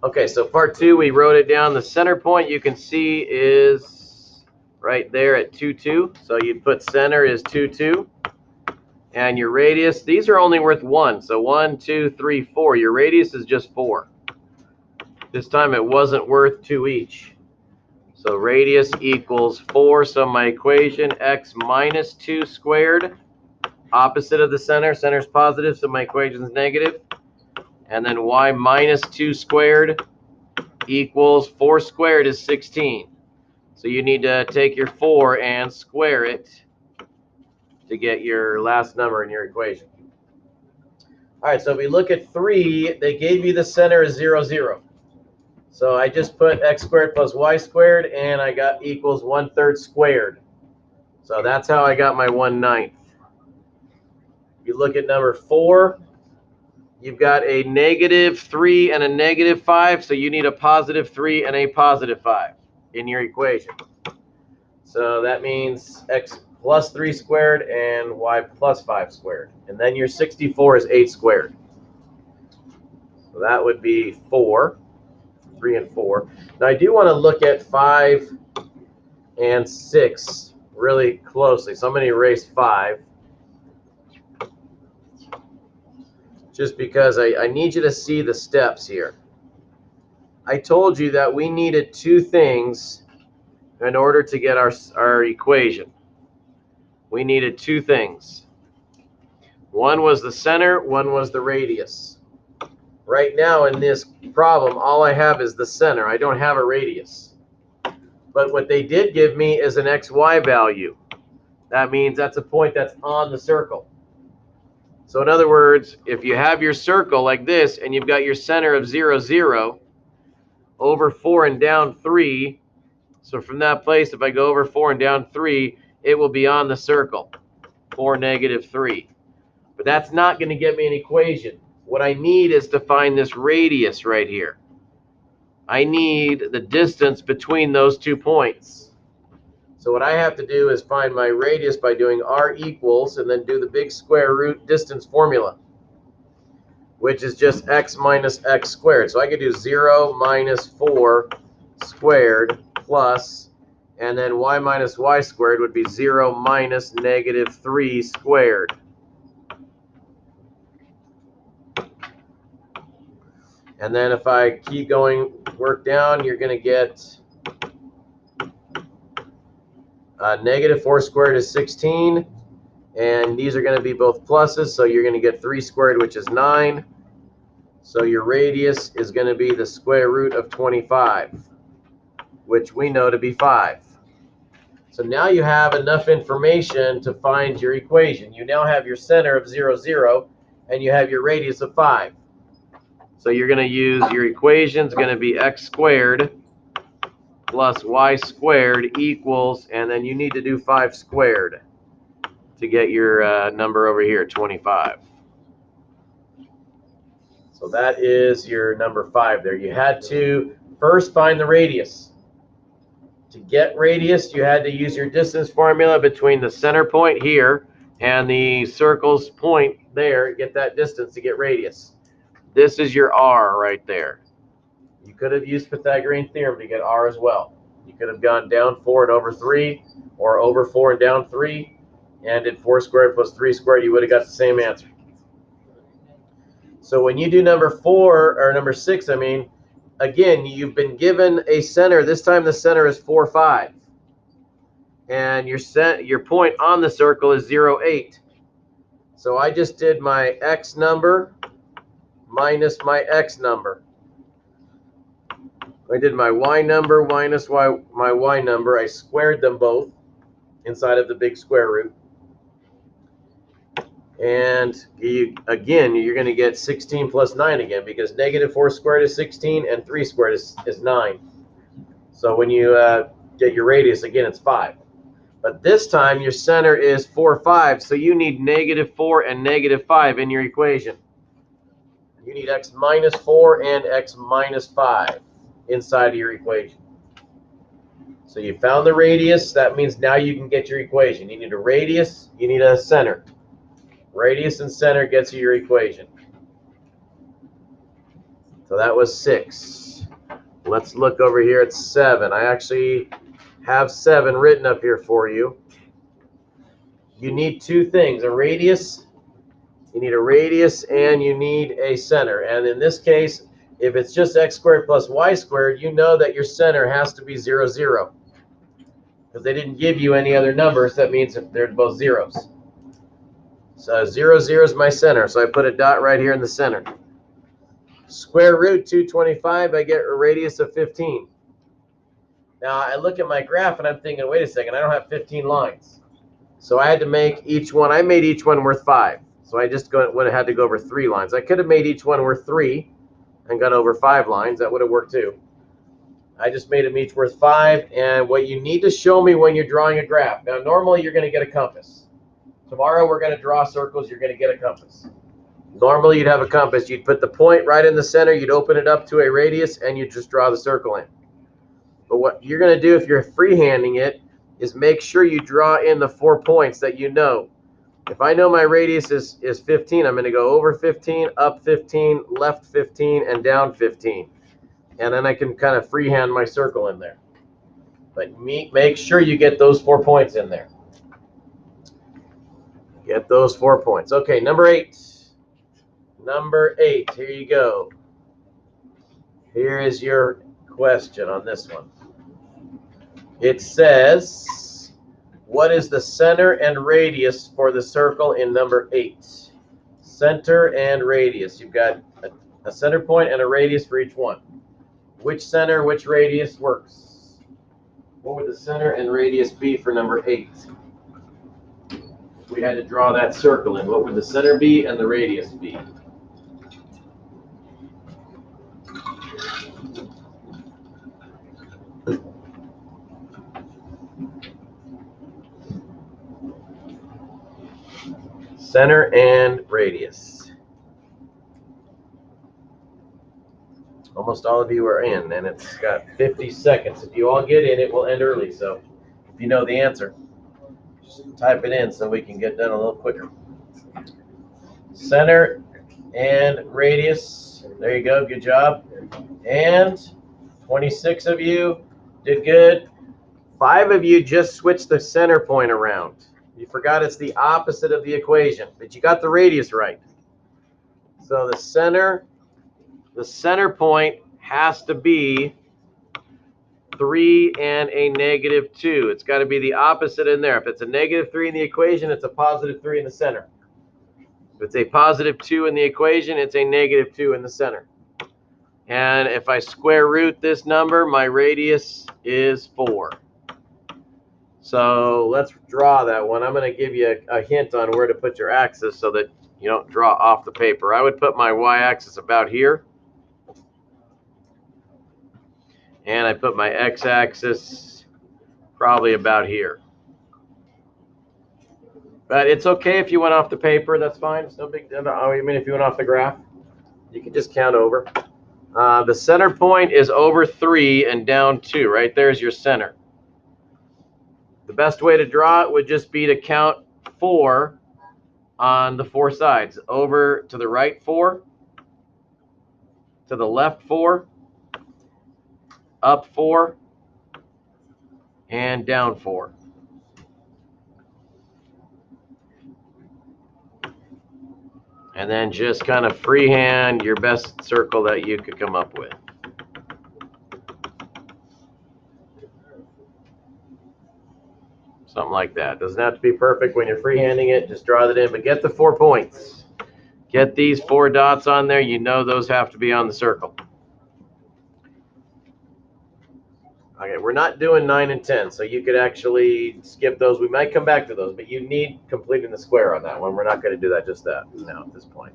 Okay, so part 2, we wrote it down. The center point you can see is right there at 2, 2. So you'd put center is 2, 2. And your radius, these are only worth 1. So 1, 2, 3, 4. Your radius is just 4. This time it wasn't worth 2 each. So radius equals 4. So my equation, x minus 2 squared, opposite of the center. Center's positive, so my equation is negative. And then y minus 2 squared equals 4 squared is 16. So you need to take your 4 and square it to get your last number in your equation. All right, so if we look at 3, they gave you the center as 0, 0. So I just put x squared plus y squared, and I got equals 1/3 squared. So that's how I got my 1/9. You look at number 4, you've got a -3 and a -5, so you need a +3 and a +5 in your equation. So that means x plus 3 squared and y plus 5 squared. And then your 64 is 8 squared. So that would be 4, 3 and 4. Now I do want to look at 5 and 6 really closely. So I'm going to erase 5. Just because I need you to see the steps here. I told you that we needed 2 things in order to get our equation. We needed 2 things. One was the center, one was the radius. Right now in this problem, all I have is the center. I don't have a radius. But what they did give me is an xy value. That means that's a point that's on the circle. So in other words, if you have your circle like this and you've got your center of 0, 0, over 4 and down 3, so from that place, if I go over 4 and down 3, it will be on the circle, 4, -3. But that's not going to get me an equation. What I need is to find this radius right here. I need the distance between those 2 points. So what I have to do is find my radius by doing r equals and then do the big square root distance formula, which is just x minus x squared. So I could do 0 minus 4 squared plus, and then y minus y squared would be 0 minus -3 squared. And then if I keep going, work down, you're going to get -4 squared is 16. And these are going to be both pluses, so you're going to get 3 squared, which is 9. So your radius is going to be the square root of 25, which we know to be 5. So now you have enough information to find your equation. You now have your center of 0, 0, and you have your radius of 5. So you're going to use your equation is going to be x squared plus y squared equals, and then you need to do 5 squared to get your number over here, 25. So that is your number 5 there. You had to first find the radius. To get radius, you had to use your distance formula between the center point here and the circle's point there. Get that distance to get radius. This is your r right there. You could have used Pythagorean theorem to get r as well. You could have gone down 4 and over 3, or over 4 and down 3, and did 4 squared plus 3 squared. You would have got the same answer. So when you do number 4, or number 6, I mean, again, you've been given a center. This time the center is 4, 5. And your point on the circle is 0, 8. So I just did my x number minus my x number. I did my y number minus my y number. I squared them both inside of the big square root. And again, you're going to get 16 plus 9 again, because -4 squared is 16 and 3 squared is 9. So when you get your radius, again, it's 5. But this time your center is 4, 5, so you need -4 and -5 in your equation. You need x minus 4 and x minus 5 inside of your equation. So you found the radius. That means now you can get your equation. You need a radius, you need a center. Radius and center gets you your equation. So that was 6. Let's look over here at 7. I actually have 7 written up here for you. You need 2 things, a radius. You need a radius and you need a center. And in this case, if it's just x squared plus y squared, you know that your center has to be 0, 0. Because they didn't give you any other numbers, that means they're both zeros. So 0, 0 is my center, so I put a dot right here in the center. Square root 225, I get a radius of 15. Now I look at my graph and I'm thinking, wait a second, I don't have 15 lines. So I had to make each one, I made each one worth 5. So I just would have had to go over 3 lines. I could have made each one worth 3 and got over 5 lines. That would have worked too. I just made them each worth 5. And what you need to show me when you're drawing a graph. Now normally you're going to get a compass. Tomorrow we're going to draw circles. You're going to get a compass. Normally you'd have a compass. You'd put the point right in the center. You'd open it up to a radius and you'd just draw the circle in. But what you're going to do if you're freehanding it is make sure you draw in the 4 points that you know. If I know my radius is 15, I'm going to go over 15, up 15, left 15, and down 15. And then I can kind of freehand my circle in there. But make sure you get those 4 points in there. Get those 4 points. Okay, number 8. Number 8, here you go. Here is your question on this one. It says, what is the center and radius for the circle in number 8? Center and radius. You've got a center point and a radius for each one. Which center, which radius works? What would the center and radius be for number 8? If we had to draw that circle in, what would the center be and the radius be? Center and radius. Almost all of you are in, and it's got 50 seconds. If you all get in, it will end early. So if you know the answer, just type it in so we can get done a little quicker. Center and radius. There you go. Good job. And 26 of you did good. 5 of you just switched the center point around. You forgot it's the opposite of the equation, but you got the radius right. So the center point has to be 3 and a negative 2. It's got to be the opposite in there. If it's a negative 3 in the equation, it's a positive 3 in the center. If it's a positive 2 in the equation, it's a negative 2 in the center. And if I square root this number, my radius is 4. So let's draw that one. I'm going to give you a hint on where to put your axis so that you don't draw off the paper. I would put my y-axis about here. And I put my x-axis probably about here. But it's okay if you went off the paper. That's fine. It's no big deal. I mean, if you went off the graph, you can just count over. The center point is over 3 and down 2. Right there's your center. The best way to draw it would just be to count 4 on the 4 sides. Over to the right 4, to the left 4, up 4, and down 4. And then just kind of freehand your best circle that you could come up with. Something like that. Doesn't have to be perfect when you're freehanding it. Just draw that in, but get the 4 points. Get these 4 dots on there. You know those have to be on the circle. Okay, we're not doing 9 and 10, so you could actually skip those. We might come back to those, but you need completing the square on that one. We're not going to do that just that now at this point.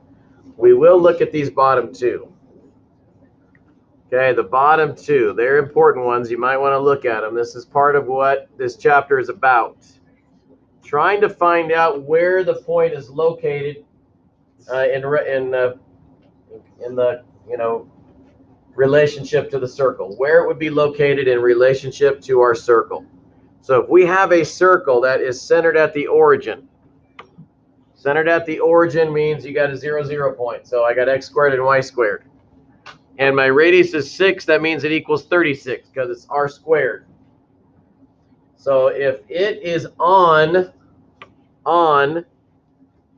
We will look at these bottom 2. Okay, the bottom 2, they're important ones. You might want to look at them. This is part of what this chapter is about. Trying to find out where the point is located in the relationship to the circle, where it would be located in relationship to our circle. So if we have a circle that is centered at the origin, centered at the origin means you got a 0, 0 point. So I got x squared and y squared. and my radius is 6, that means it equals 36 because it's r squared. So if it is on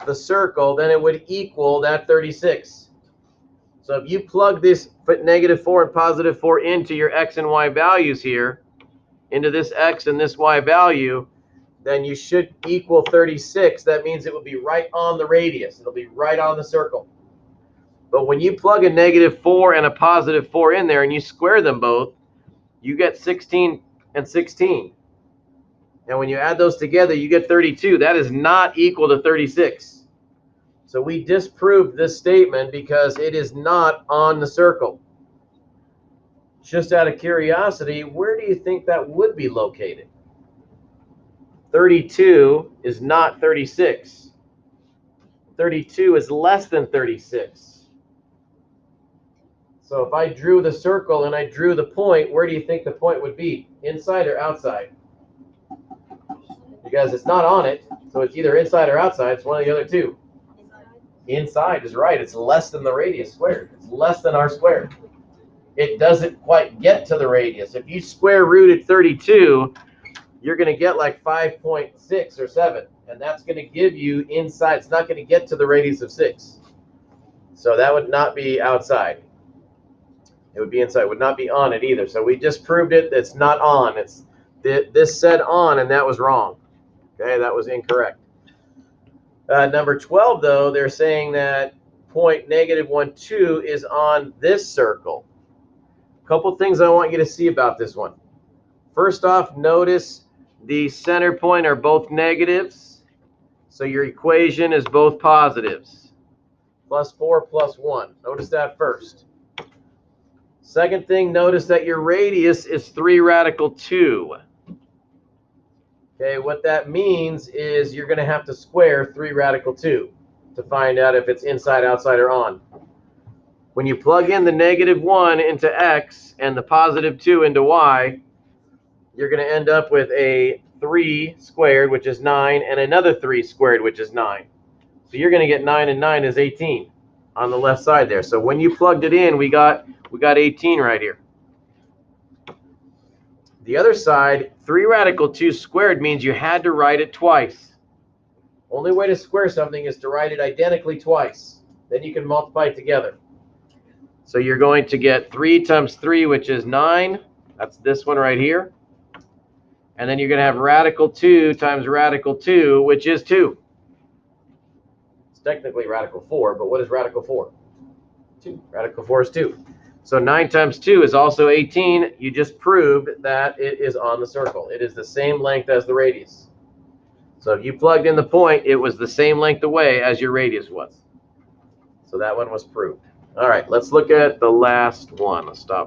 the circle, then it would equal that 36. So if you plug this -4 and +4 into your x and y values here, into this x and this y value, then you should equal 36. That means it will be right on the radius. It'll be right on the circle. But when you plug a -4 and a +4 in there and you square them both, you get 16 and 16. And when you add those together, you get 32. That is not equal to 36. So we disproved this statement because it is not on the circle. Just out of curiosity, where do you think that would be located? 32 is not 36. 32 is less than 36. So if I drew the circle and I drew the point, where do you think the point would be? Inside or outside? Because it's not on it, so it's either inside or outside. It's one of the other two. Inside is right. It's less than the radius squared. It's less than r squared. It doesn't quite get to the radius. If you square rooted 32, you're going to get like 5.6 or 7. And that's going to give you inside. It's not going to get to the radius of 6. So that would not be outside. It would be inside. It would not be on it either. So we just proved it. It's not on. This said on, and that was wrong. Okay, that was incorrect. Number 12, though, they're saying that point -1,2 is on this circle. A couple things I want you to see about this one. First off, notice the center point are both negatives, so your equation is both positives. +4 +1. Notice that first. Second thing, notice that your radius is 3 radical 2. Okay, what that means is you're going to have to square 3 radical 2 to find out if it's inside, outside, or on. When you plug in the -1 into x and the +2 into y, you're going to end up with a 3 squared, which is 9, and another 3 squared, which is 9. So you're going to get 9 and 9 is 18 on the left side there. So when you plugged it in, we got 18 right here. The other side, 3 radical 2 squared means you had to write it twice. Only way to square something is to write it identically twice. Then you can multiply it together. So you're going to get 3 times 3, which is 9. That's this one right here. And then you're going to have radical 2 times radical 2, which is 2. It's technically radical 4, but what is radical 4? 2. Radical 4 is 2. So 9 times 2 is also 18. You just proved that it is on the circle. It is the same length as the radius. So if you plugged in the point, it was the same length away as your radius was. So that one was proved. All right, let's look at the last one. Let's stop.